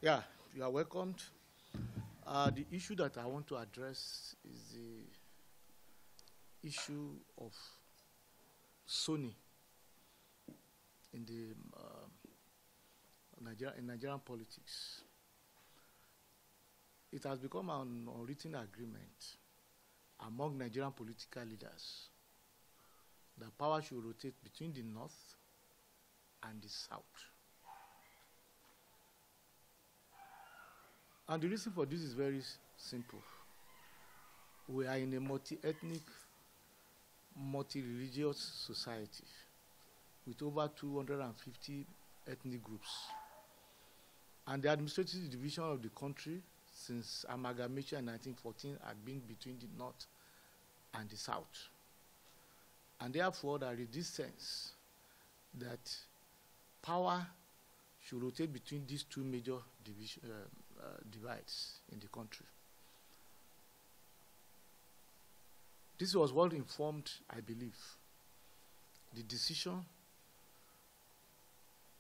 Yeah, you are welcomed. The issue that I want to address is the issue of Sony in the Nigerian politics. It has become an unwritten agreement among Nigerian political leaders that power should rotate between the north and the south. And the reason for this is very simple. We are in a multi-ethnic, multi-religious society with over 250 ethnic groups. And the administrative division of the country since amalgamation in 1914 had been between the north and the south. And therefore, there is this sense that power should rotate between these two major divides in the country. This was what informed, I believe, the decision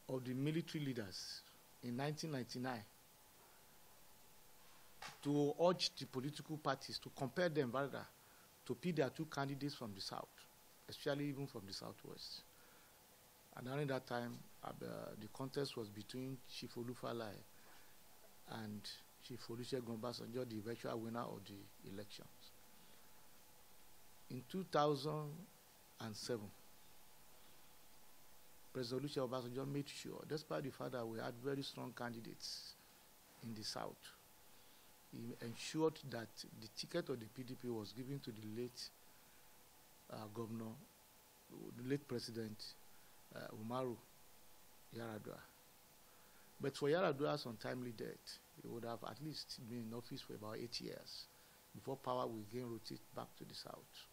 of the military leaders in 1999 to urge the political parties to compare them rather to pick their two candidates from the south, especially even from the southwest. And during that time, the contest was between Chief Olufalaye and Chief Olusegun Obasanjo, the eventual winner of the elections. In 2007, President Olusegun Obasanjo made sure, despite the fact that we had very strong candidates in the south, he ensured that the ticket of the PDP was given to the late governor, the late President Umaru Yar'Adua. But for Yar'Adua's untimely death, he would have at least been in office for about 8 years before power will again rotate back to the south.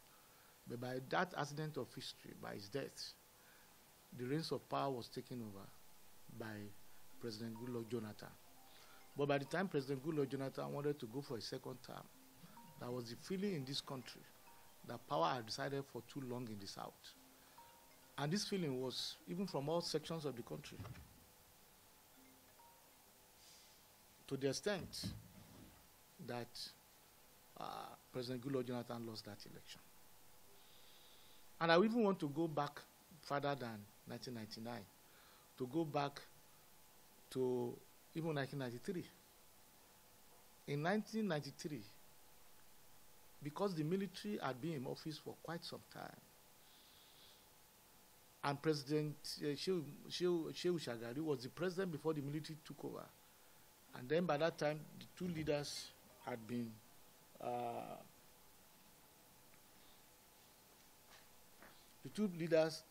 But by that accident of history, by his death, the reins of power was taken over by President Goodluck Jonathan. But by the time President Goodluck Jonathan wanted to go for a second term, there was the feeling in this country that power had resided for too long in the south. And this feeling was even from all sections of the country, to the extent that President Goodluck Jonathan lost that election. And I even want to go back further than 1999, to go back to even 1993. In 1993, because the military had been in office for quite some time, and President Shehu Shagari was the president before the military took over. And then by that time, the two leaders had been the two leaders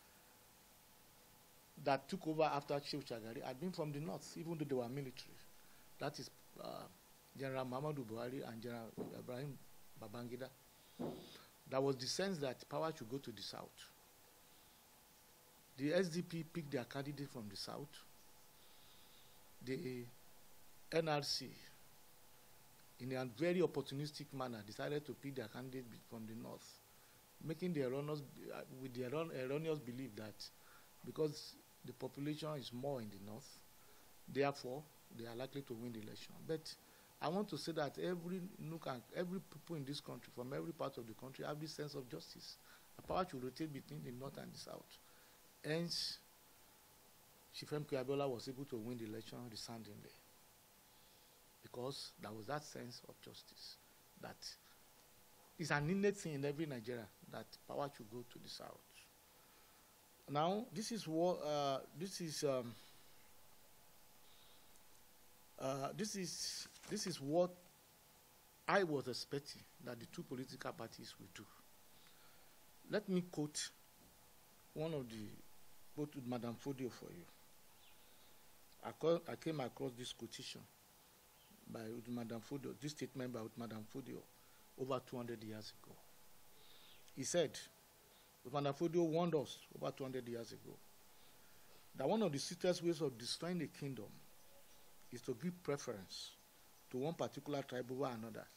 that took over after Shehu Shagari had been from the north, even though they were military. That is General Muhammadu Buhari and General Ibrahim Babangida. There was the sense that power should go to the south. The SDP picked their candidate from the south. The NRC, in a very opportunistic manner, decided to pick their candidate from the north, making the erroneous, with the erroneous belief that because the population is more in the north, therefore they are likely to win the election. But I want to say that every nook and every people in this country, from every part of the country, have this sense of justice. The power should rotate between the north and the south. Hence, Chifem Abiola was able to win the election resoundingly, because there was that sense of justice that is an innate thing in every Nigerian, that power should go to the south. Now, this is what this is what I was expecting that the two political parties would do. Let me quote one of the quote with Madame Fodio for you. I came across this quotation by Madame Fodio, this statement by Madame Fodio over 200 years ago. He said, Madame Fodio warned us over 200 years ago that one of the sweetest ways of destroying a kingdom is to give preference to one particular tribe over another,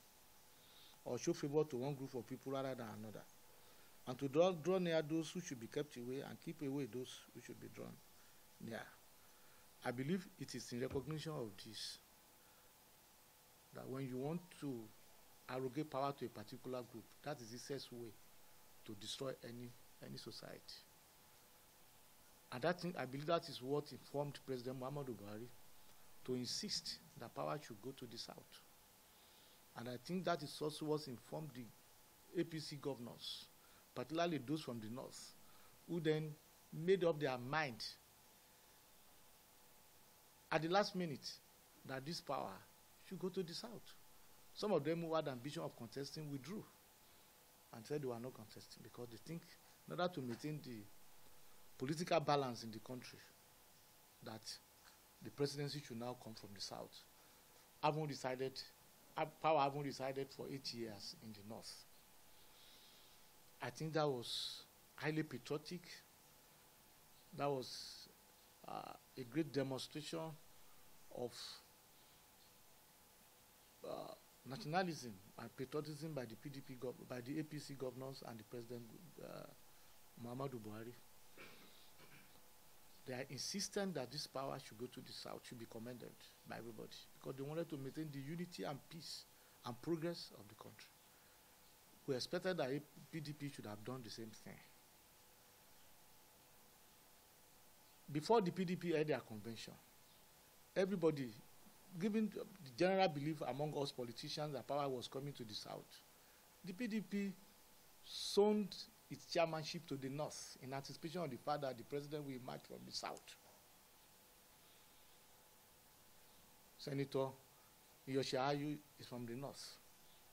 or show favor to one group of people rather than another, and to draw near those who should be kept away and keep away those who should be drawn near. I believe it is in recognition of this that when you want to arrogate power to a particular group, that is the easiest way to destroy any society. And that thing, I believe that is what informed President Muhammadu Buhari to insist that power should go to the south. And I think that is also what informed the APC governors, particularly those from the north, who then made up their mind at the last minute that this power should go to the south. Some of them who had ambition of contesting withdrew and said they were not contesting because they think in order to maintain the political balance in the country that the presidency should now come from the south. Power haven't decided for 8 years in the north. I think that was highly patriotic. That was a great demonstration of nationalism and patriotism by the PDP, by the APC governors and the President Muhammadu Buhari. They are insistent that this power should go to the south, should be commended by everybody, because they wanted to maintain the unity and peace and progress of the country. We expected that PDP should have done the same thing. Before the PDP held their convention, everybody, given the general belief among us politicians that power was coming to the south, the PDP sold its chairmanship to the north in anticipation of the fact that the president will emerge from the south. Senator Iyorse Ayu is from the north,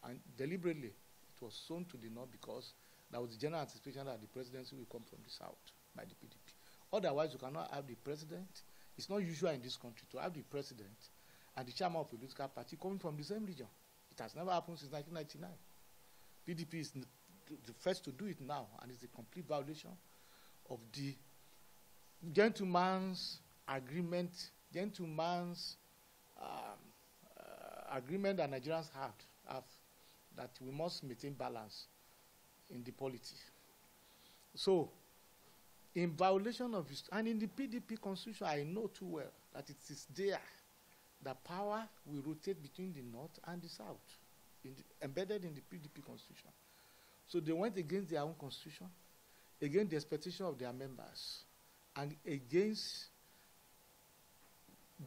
and deliberately it was sown to the north because there was the general anticipation that the presidency will come from the south by the PDP. Otherwise, you cannot have the president. It's not usual in this country to have the president and the chairman of a political party coming from the same region. It has never happened since 1999. PDP is the first to do it now, and it's a complete violation of the gentleman's agreement that Nigerians have that we must maintain balance in the polity. So, in violation of this, and in the PDP constitution, I know too well that it is there that power will rotate between the north and the south, embedded in the PDP constitution. So they went against their own constitution, against the expectation of their members, and against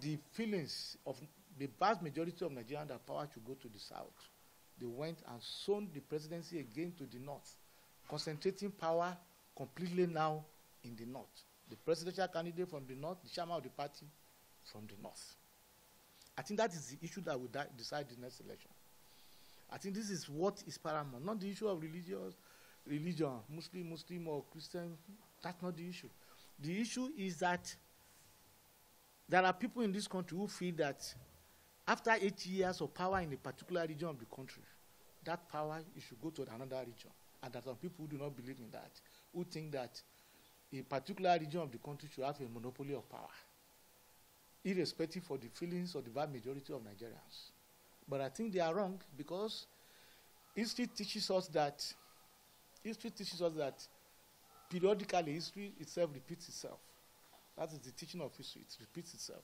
the feelings of the vast majority of Nigerians that power should go to the south. They went and sown the presidency again to the north, concentrating power completely now in the north. The presidential candidate from the north, the chairman of the party from the north. I think that is the issue that will decide the next election. I think this is what is paramount, not the issue of religion, Muslim or Christian. That's not the issue. The issue is that there are people in this country who feel that after 8 years of power in a particular region of the country, that power should go to another region. And there are some people who do not believe in that, who think that a particular region of the country should have a monopoly of power, irrespective of the feelings of the vast majority of Nigerians. But I think they are wrong, because history teaches us that periodically history itself repeats itself. That is the teaching of history. It repeats itself.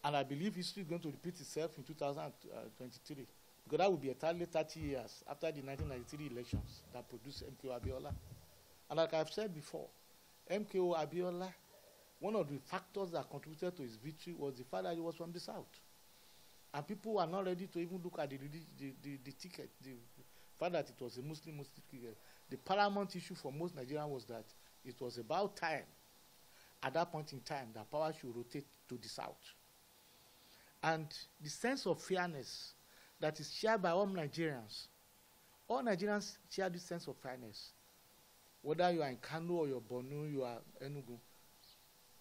And I believe history is going to repeat itself in 2023, because that will be entirely 30 years after the 1993 elections that produced MKO Abiola. And like I've said before, MKO Abiola, one of the factors that contributed to his victory was the fact that he was from the south. And people are not ready to even look at the ticket, the fact that it was a Muslim ticket. The paramount issue for most Nigerians was that it was about time, at that point in time, that power should rotate to the south. And the sense of fairness that is shared by all Nigerians share this sense of fairness. Whether you are in Kano or you're Borno, you are Enugu,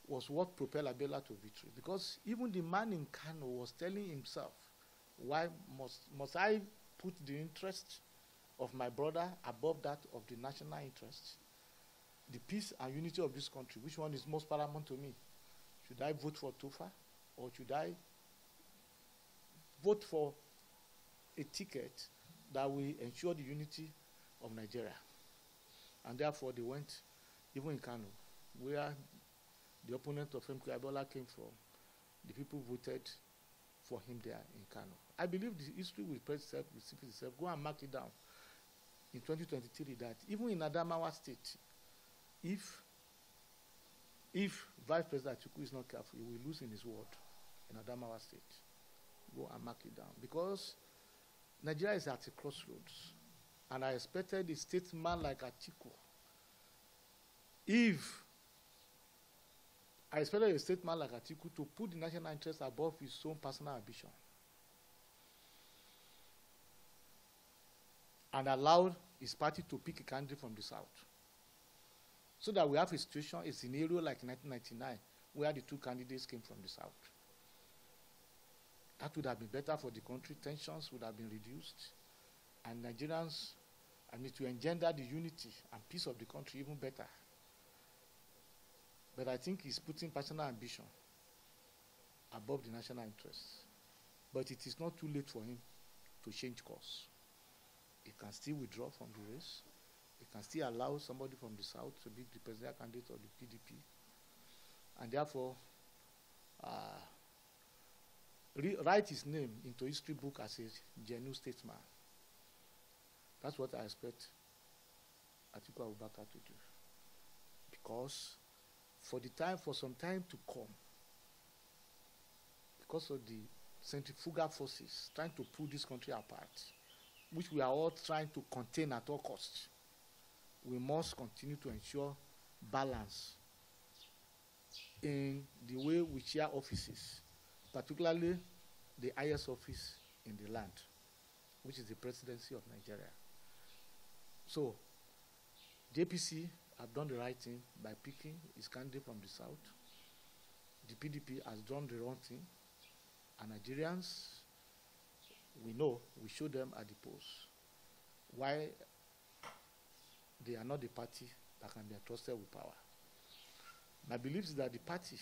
was what propelled Abiola to victory. Because even the man in Kano was telling himself, why must I put the interest of my brother above that of the national interest? The peace and unity of this country, which one is most paramount to me? Should I vote for Tofa, or should I vote for a ticket that will ensure the unity of Nigeria? And therefore they went, even in Kano, where the opponent of MK Abiola came from, the people voted for him there in Kano. I believe the history will repeat itself. Go and mark it down in 2023 that even in Adamawa State, if Vice President Atiku is not careful, he will lose in his ward in Adamawa State. Go and mark it down. Because Nigeria is at a crossroads. And I expected a statesman like Atiku. I expected a statesman like Atiku to put the national interest above his own personal ambition. And allow his party to pick a candidate from the South. So that we have a situation, a scenario like 1999, where the two candidates came from the South. That would have been better for the country. Tensions would have been reduced. And Nigerians, to engender the unity and peace of the country even better. But I think he's putting personal ambition above the national interests. But it is not too late for him to change course. He can still withdraw from the race. He can still allow somebody from the South to be the presidential candidate of the PDP. And therefore, write his name into history book as a genuine statesman. That's what I expect Atiku Abubakar to do. Because for some time to come, because of the centrifugal forces trying to pull this country apart, which we are all trying to contain at all costs, we must continue to ensure balance in the way we share offices, particularly the highest office in the land, which is the presidency of Nigeria. So, the APC have done the right thing by picking its candidate from the South. The PDP has done the wrong thing. And Nigerians, we know, we show them at the polls why they are not the party that can be entrusted with power. My belief is that the party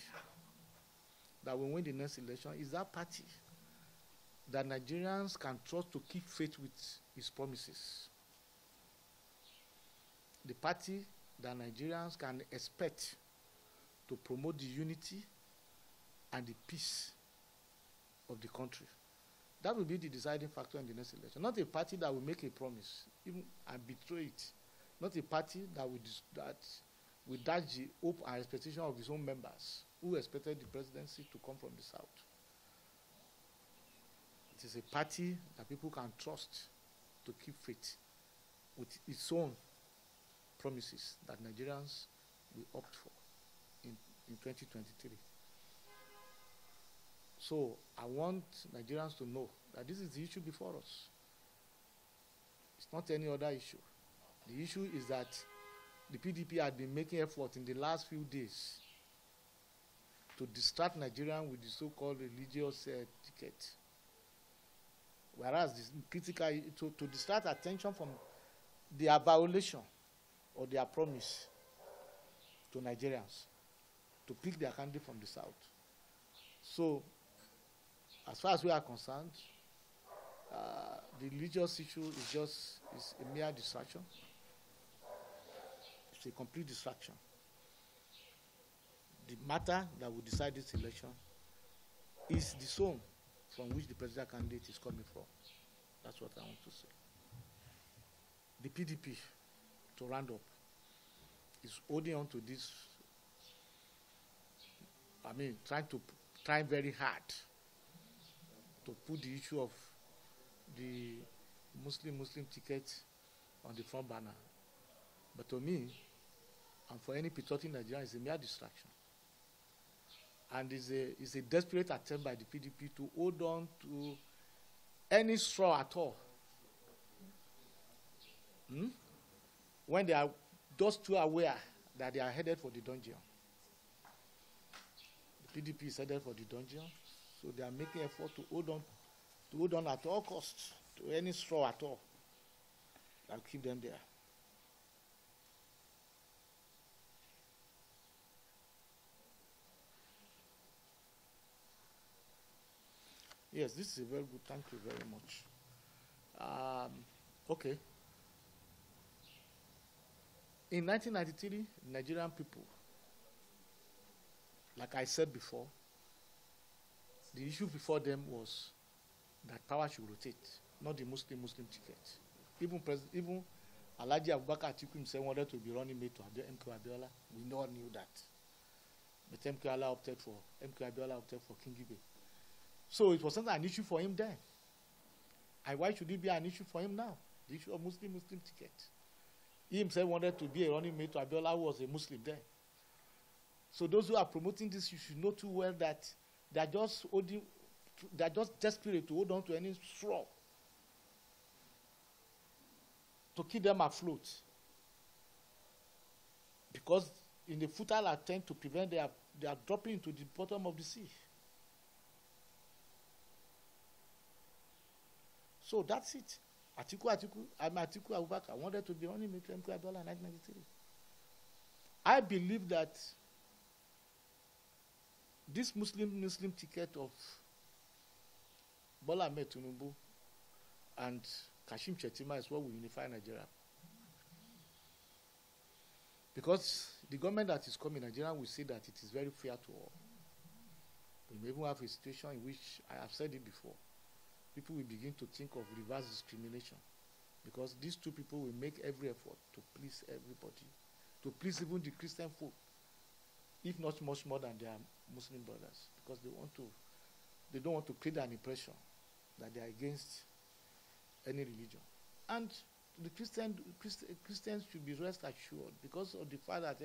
that will win the next election is that party that Nigerians can trust to keep faith with its promises. The party that Nigerians can expect to promote the unity and the peace of the country. That will be the deciding factor in the next election. Not a party that will make a promise even and betray it. Not a party that will dash the hope and expectation of its own members who expected the presidency to come from the South. It is a party that people can trust to keep faith with its own promises that Nigerians will opt for in 2023. So I want Nigerians to know that this is the issue before us. It's not any other issue. The issue is that the PDP had been making effort in the last few days to distract Nigerians with the so-called religious ticket. Whereas this critical, to distract attention from their violation or their promise to Nigerians to pick their candidate from the South. So, as far as we are concerned, the religious issue is a mere distraction. It's a complete distraction. The matter that will decide this election is the zone from which the presidential candidate is coming from. That's what I want to say. The PDP, to round up, is holding on to this, trying very hard to put the issue of the Muslim ticket on the front banner. But to me, and for any patriotic Nigerian, it's a mere distraction. And it's a desperate attempt by the PDP to hold on to any straw at all. When they are just too aware that they are headed for the dungeon. The PDP is headed for the dungeon, so they are making effort to hold on at all costs to any straw at all that will keep them there. Yes, this is a very good. Thank you very much. Okay. In 1993, Nigerian people, like I said before, The issue before them was that power should rotate, not the Muslim ticket. Even Alhaji Abubakar Atiku himself wanted to be running mate to MK Abiola. We all knew that. But MK Abiola opted for Kingibe. So it wasn't an issue for him then. And why should it be an issue for him now? The issue of Muslim ticket. He himself wanted to be a running mate to Abiola, who was a Muslim then. So those who are promoting this, you should know too well that they are just desperate to hold on to any straw to keep them afloat. Because in the futile attempt to prevent they are dropping into the bottom of the sea. So that's it. Atiku Abubakar wanted to be running mate to MK Abiola in 1993. I believe that this Muslim ticket of Bola Ahmed Tinubu and Kashim Shettima is what will unify Nigeria. Because the government that is coming, Nigeria will say that it is very fair to all. We may even have a situation in which, I have said it before, people will begin to think of reverse discrimination. Because these two people will make every effort to please everybody, to please even the Christian folk, if not much more than their Muslim brothers, because they don't want to create an impression that they are against any religion. And the Christians should be rest assured because of the fact that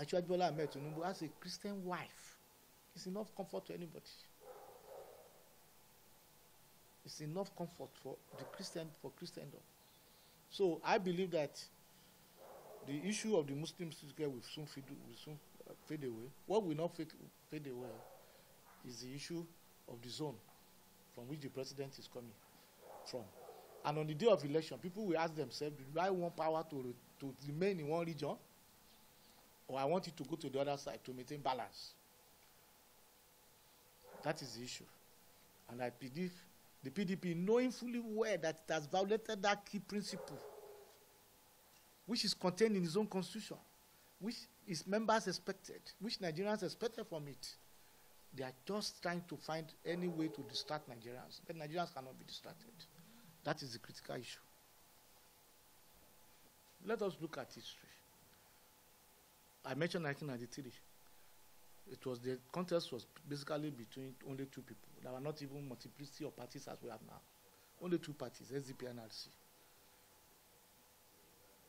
actually Bola Ahmed Tinubu has a Christian wife. It's enough comfort to anybody. It's enough comfort for Christendom. So I believe that the issue of the Muslims will soon fade away. What will not fade away is the issue of the zone from which the president is coming from. And on the day of election, people will ask themselves, do I want power to remain in one region, or I want it to go to the other side to maintain balance? That is the issue. And I believe the PDP, knowing fully well that it has violated that key principle, which is contained in its own constitution, which its members expected, which Nigerians expected from it, they are just trying to find any way to distract Nigerians. But Nigerians cannot be distracted. That is the critical issue. Let us look at history. I mentioned 1993. The contest was basically between only two people. There were not even multiplicity of parties as we have now. Only two parties, SDP and NRC.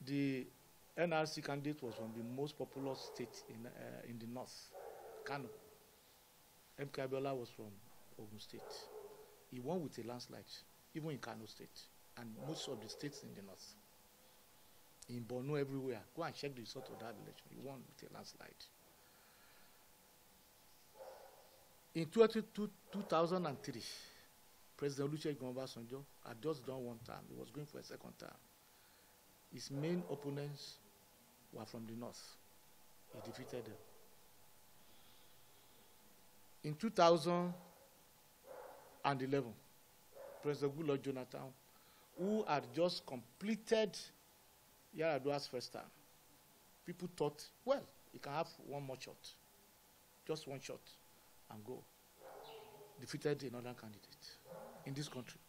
The NRC candidate was from the most populous state in the north, Kano. MK Abiola was from Ogun State. He won with a landslide, even in Kano State, and most of the states in the north. In Borno, everywhere. Go and check the result of that election. He won with a landslide. In 2003, President Olusegun Obasanjo had just done one term. He was going for a second term. His main opponents were from the north. He defeated them. In 2011, President Goodluck Jonathan, who had just completed Yar'Adua's first term, people thought, well, he can have one more shot, just one shot, and go. Defeated another candidate in this country,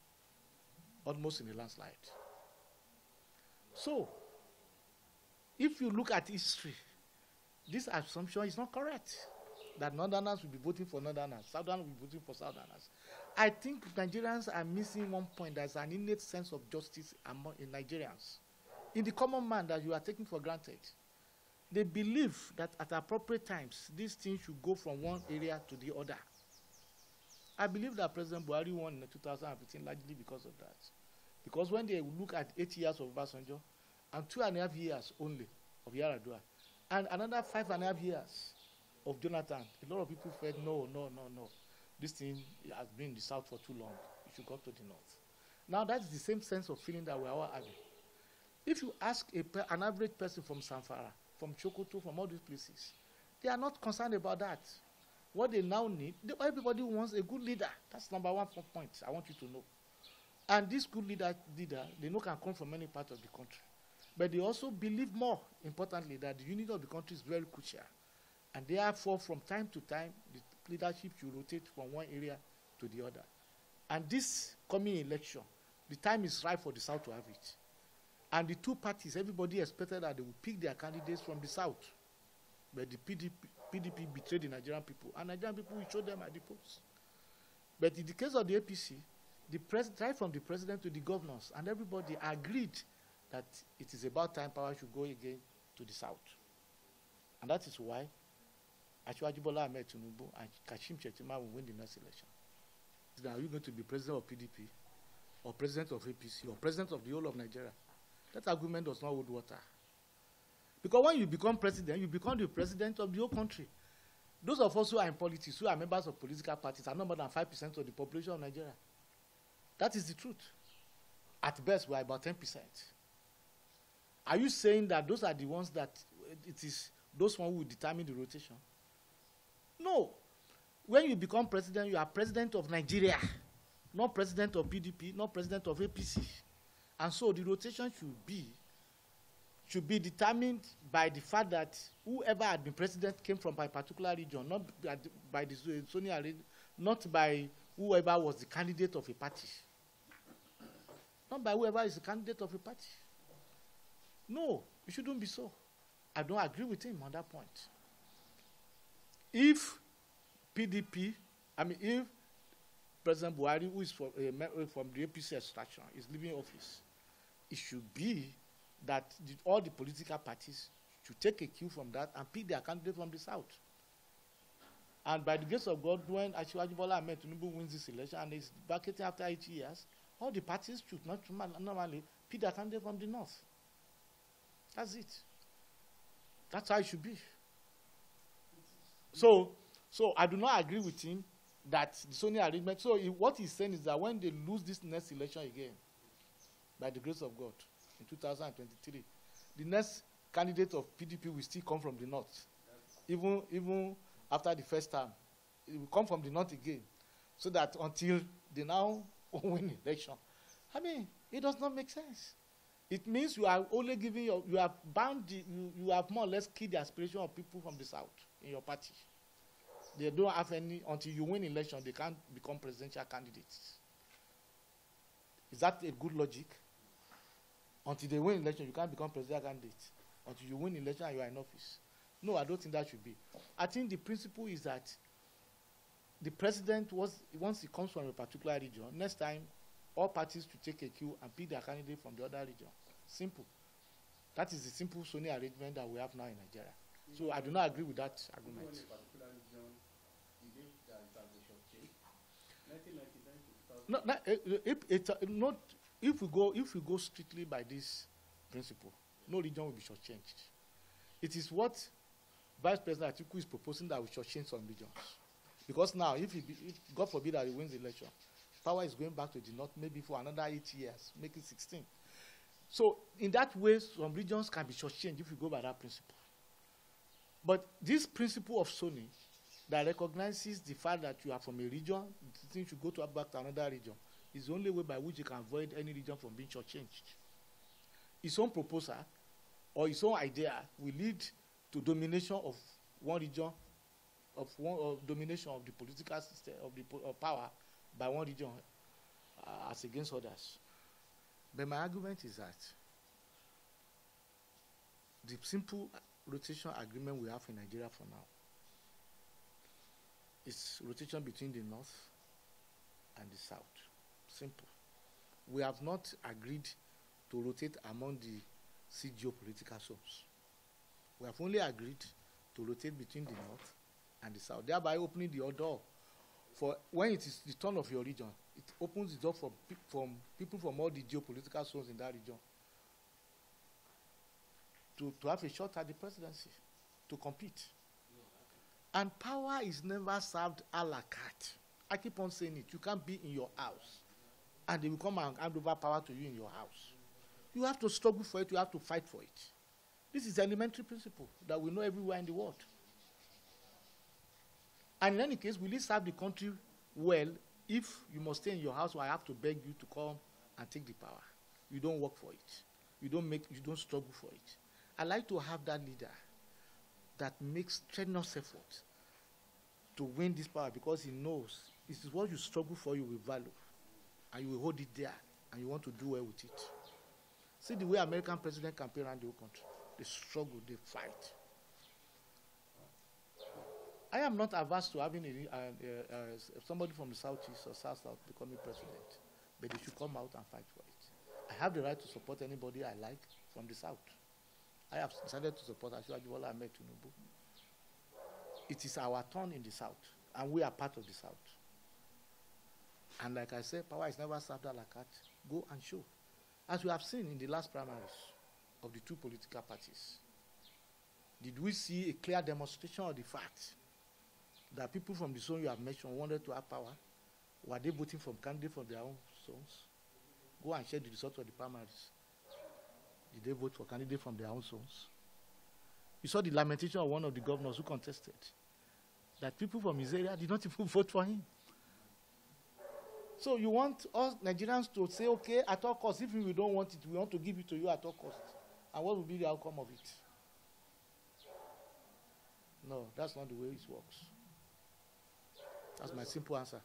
almost in a landslide. So, if you look at history, this assumption is not correct, that Northerners will be voting for Northerners, Southerners will be voting for Southerners. I think Nigerians are missing one point. There's an innate sense of justice in Nigerians. In the common man that you are taking for granted, they believe that at appropriate times, these things should go from one area to the other. I believe that President Buhari won in 2015 largely because of that. Because when they look at 8 years of Obasanjo and 2.5 years only of Yar'Adua, and another 5.5 years of Jonathan, a lot of people felt, no. This thing has been in the south for too long. It should go to the north. Now that is the same sense of feeling that we are all having. If you ask an average person from Zamfara, from Sokoto, from all these places, they are not concerned about that. What they now need, everybody wants a good leader. That's number one point I want you to know. And this good leader, they know can come from any part of the country. But they also believe more importantly that the unity of the country is very crucial. And therefore, from time to time, the leadership should rotate from one area to the other. And this coming election, the time is right for the South to have it. And the two parties, everybody expected that they would pick their candidates from the South. But the PDP betrayed the Nigerian people, and Nigerian people will show them at the polls. But in the case of the APC, right from the president to the governors, and everybody agreed that it is about time power should go again to the South. And that is why Asiwaju Bola Ahmed Tinubu and Kashim Shettima will win the next election. Now, are you going to be president of PDP, or president of APC, or president of the whole of Nigeria? That argument does not hold water. Because when you become president, you become the president of the whole country. Those of us who are in politics, who are members of political parties, are not more than 5% of the population of Nigeria. That is the truth. At best, we are about 10%. Are you saying that those are the ones that it is those ones who will determine the rotation? No. When you become president, you are president of Nigeria, not president of PDP, not president of APC. And so the rotation should be determined by the fact that whoever had been president came from a particular region, not by the Sonia, not by whoever was the candidate of a party. Not by whoever is the candidate of a party. No, it shouldn't be so. I don't agree with him on that point. If PDP, if President Buhari, who is from the APC extraction, is leaving office, it should be that all the political parties should take a cue from that and pick their candidate from the South. And by the grace of God, when Asiwaju Bola Ahmed Tinubu wins this election and is vacating after 8 years, all the parties should not normally pick their candidate from the North. That's it. That's how it should be. So I do not agree with him that the Sonia arrangement. So what he's saying is that when they lose this next election again, by the grace of God, in 2023, the next candidate of PDP will still come from the North. Even after the first term, it will come from the North again. So that until they now win election. It does not make sense. It means you are only giving you have more or less killed the aspiration of people from the South in your party. They don't have any, until you win election, they can't become presidential candidates. Is that a good logic? Until they win election, you can't become presidential candidate. Until you win election, you are in office. No, I don't think that should be. I think the principle is that the president, once he comes from a particular region, next time, all parties should take a cue and pick their candidate from the other region. Simple. That is the simple Sony arrangement that we have now in Nigeria. So I do not agree with that argument. No, if we go strictly by this principle, no region will be shortchanged. It is what Vice President Atiku is proposing, that we shortchange some regions. Because now, if God forbid that he wins the election, power is going back to the North maybe for another 8 years, make it 16. So in that way, some regions can be shortchanged if you go by that principle. But this principle of Sony that recognizes the fact that you are from a region, the thing should go back to another region, is the only way by which you can avoid any region from being shortchanged. His own proposal or his own idea will lead to domination of one region, domination of the political system, of power by one region as against others. But my argument is that the simple rotation agreement we have in Nigeria for now is rotation between the North and the South. Simple. We have not agreed to rotate among the 6 geopolitical zones. We have only agreed to rotate between the North and the South, thereby opening the door for when it is the turn of your region. It opens the door for people from all the geopolitical zones in that region to have a shot at the presidency, to compete. And power is never served a la carte. I keep on saying it. You can't be in your house and they will come and hand over power to you in your house. You have to struggle for it. You have to fight for it. This is the elementary principle that we know everywhere in the world. And in any case, will it serve the country well if you must stay in your house or I have to beg you to come and take the power? You don't work for it. You don't struggle for it. I like to have that leader that makes strenuous effort to win this power because he knows it is what you struggle for you will value, and you will hold it there, and you want to do well with it. See the way American president campaign around the whole country. They struggle, they fight. I am not averse to having somebody from the Southeast or South becoming president, but they should come out and fight for it. I have the right to support anybody I like from the South. I have decided to support Bola Ahmed Tinubu. It is our turn in the South, and we are part of the South. And like I said, power is never served like that. Go and show. As we have seen in the last primaries of the two political parties, did we see a clear demonstration of the fact that people from the zone you have mentioned wanted to have power? Were they voting for candidates from their own zones? Go and check the result of the primaries. Did they vote for candidates from their own zones? You saw the lamentation of one of the governors who contested, that people from his area did not even vote for him. So you want us Nigerians to say, okay, at all costs, if we don't want it, we want to give it to you at all costs. And what will be the outcome of it? No, that's not the way it works. That's my simple answer.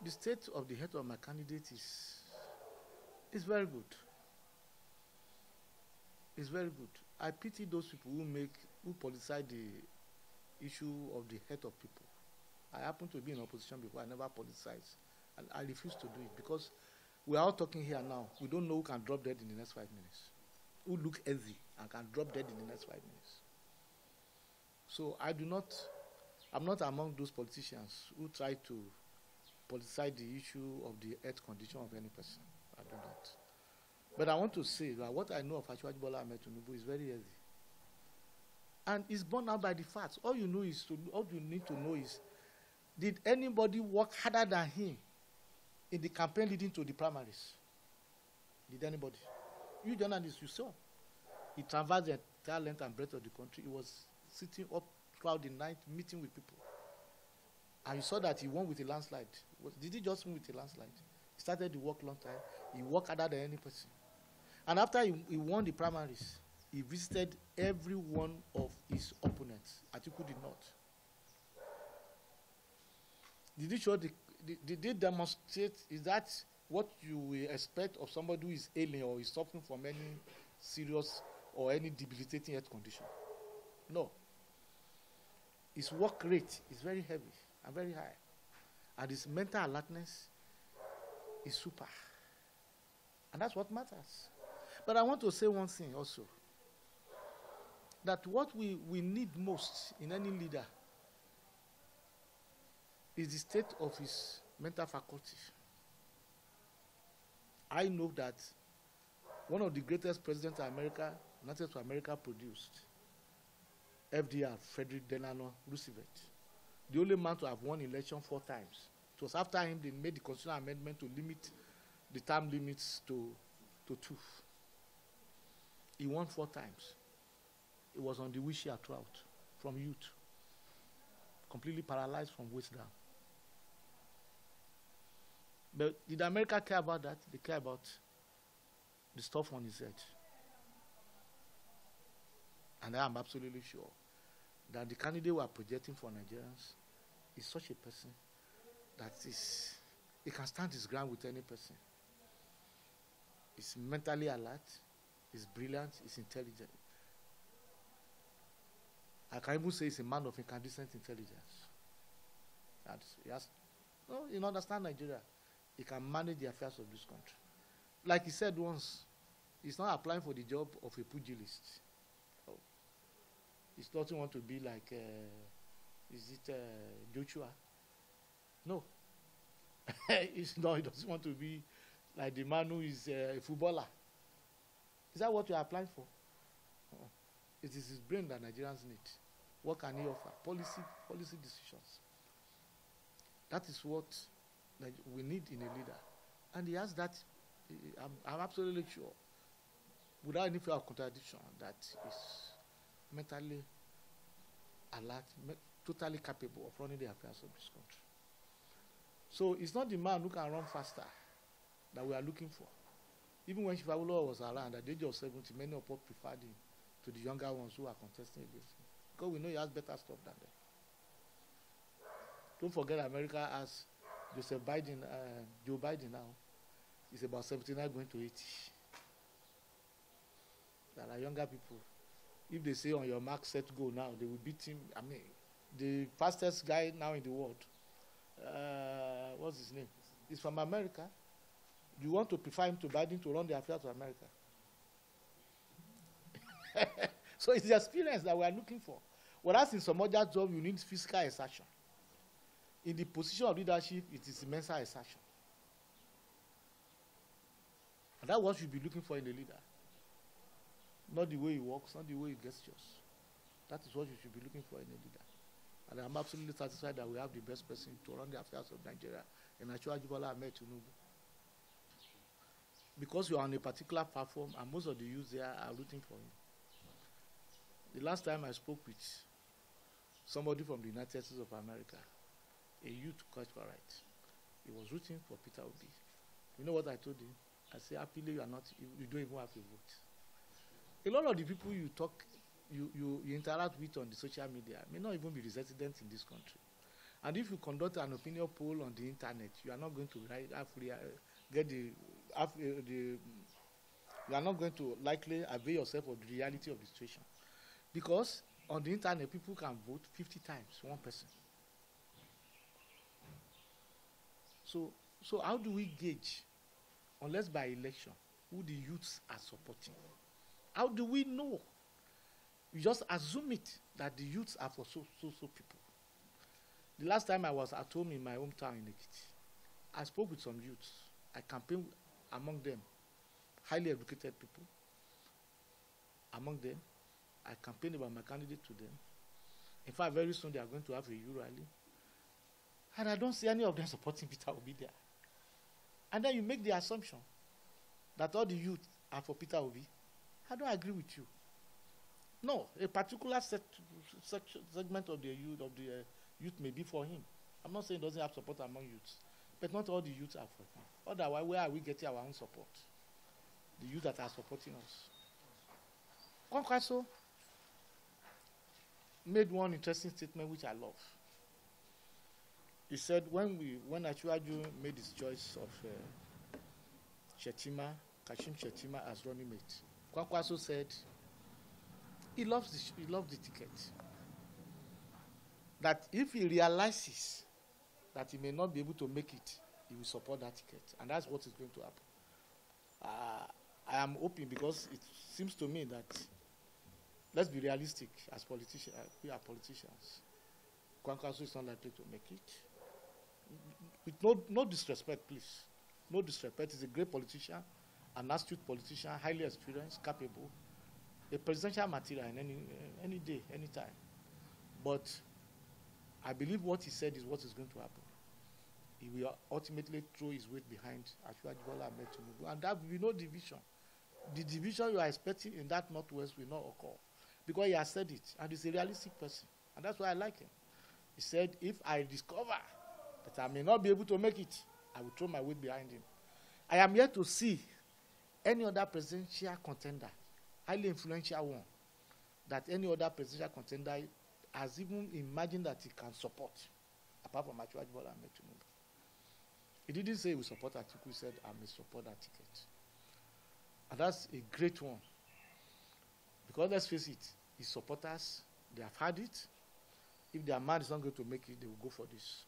The state of the health of my candidate is very good. It's very good. I pity those people who politicize the issue of the health of people. I happen to be in opposition before. I never politicized. And I refuse to do it because we are all talking here now. We don't know who can drop dead in the next 5 minutes. Who look healthy and can drop dead in the next 5 minutes. So I'm not among those politicians who try to politicize the issue of the health condition of any person. I do not. But I want to say that what I know of Bola Ahmed Tinubu is very healthy. And it's borne out by the facts. All you need to know is, did anybody work harder than him in the campaign leading to the primaries? Did anybody? You journalists, you saw. He traversed the entire length and breadth of the country. He was sitting up throughout the night, meeting with people. And you saw that he won with a landslide. Did he just win with a landslide? He started the work long time. He worked harder than any person. And after he won the primaries, he visited every one of his opponents. Atiku did not. Did they demonstrate, is that what you will expect of somebody who is ailing or is suffering from any serious or any debilitating health condition? No. His work rate is very heavy and very high. And his mental alertness is super. And that's what matters. But I want to say one thing also. That what we need most in any leader is the state of his mental faculty. I know that one of the greatest presidents United States of America produced, FDR, Frederick Delano Roosevelt, the only man to have won election 4 times. It was after him they made the constitutional amendment to limit the term limits to 2. He won 4 times. He was on the wheelchair throughout, from youth, completely paralyzed from waist down. But did America care about that? They care about the stuff on his head. And I am absolutely sure that the candidate we are projecting for Nigerians is such a person that he can stand his ground with any person. He's mentally alert, he's brilliant, he's intelligent. I can even say he's a man of incandescent intelligence. He understands Nigeria. He can manage the affairs of this country. Like he said once, he's not applying for the job of a pugilist. Oh. He doesn't want to be like, Joshua? No. He doesn't want to be like the man who is a footballer. Is that what you are applying for? It is his brain that Nigerians need. What can he offer? Policy decisions. That is what we need in a leader. And he has that, I'm absolutely sure, without any fear of contradiction, that is mentally alert, totally capable of running the affairs of this country. So it's not the man who can run faster that we are looking for. Even when Shifawulo was around at the age of 70, many of us preferred him to to the younger ones who are contesting against him. Because we know he has better stuff than them. Don't forget America has Joe Biden now. He's about 79 going to 80. There are younger people. If they say on your mark, set, go now, they will beat him. I mean, the fastest guy now in the world, what's his name? He's from America. You want to prefer him to Biden to run the affairs of America? So it's the experience that we are looking for. Whereas in some other jobs, you need physical assertion. In the position of leadership, it is immense assertion. And that's what you'll be looking for in a leader. Not the way he walks, not the way he gestures. That is what you should be looking for in a leader. And I'm absolutely satisfied that we have the best person to run the affairs of Nigeria, and Bola Ahmed Tinubu. Because you are on a particular platform, and most of the youth there are rooting for him. The last time I spoke with somebody from the United States of America, a youth cultural right, he was rooting for Peter Obi. You know what I told him? I said, happily you don't even have a vote. A lot of the people you interact with on the social media may not even be resident in this country. And if you conduct an opinion poll on the internet, you are not going to you are not going to likely avail yourself of the reality of the situation. Because on the internet, people can vote 50 times, one person. So how do we gauge, unless by election, who the youths are supporting? How do we know? We just assume it that the youths are for so people. The last time I was at home in my hometown in Ekiti, I spoke with some youths. I campaigned among them, highly educated people. Among them, I campaigned about my candidate to them. In fact, very soon they are going to have a youth rally. And I don't see any of them supporting Peter Obi there. And then you make the assumption that all the youth are for Peter Obi. I don't agree with you. No, a particular segment of the youth may be for him. I'm not saying he doesn't have support among youths, but not all the youths are for him. Otherwise, where are we getting our own support? The youth that are supporting us. Kwankwaso made one interesting statement which I love. He said when Achuaju made his choice of Kashim Shettima as running mate, Kwankwaso said he loves the ticket. That if he realizes that he may not be able to make it, he will support that ticket. And that's what is going to happen. I am hoping, because it seems to me that, let's be realistic as politicians, we are politicians. Kwankwaso is not likely to make it. With no disrespect, please. No disrespect. He's a great politician, an astute politician, highly experienced, capable, a presidential material in any day, any time. But I believe what he said is what is going to happen. He will ultimately throw his weight behind Bola Ahmed Tinubu, and that will be no division. The division you are expecting in that Northwest will not occur, because he has said it, and he's a realistic person, and that's why I like him. He said, if I discover that I may not be able to make it, I will throw my weight behind him. I am yet to see any other presidential contender, highly influential one, that any other presidential contender has even imagined that he can support, apart from Bola Ahmed Tinubu. He didn't say he will support Atiku, he said, I may support that ticket. And that's a great one. Because let's face it, his supporters, they have had it. If their man is not going to make it, they will go for this.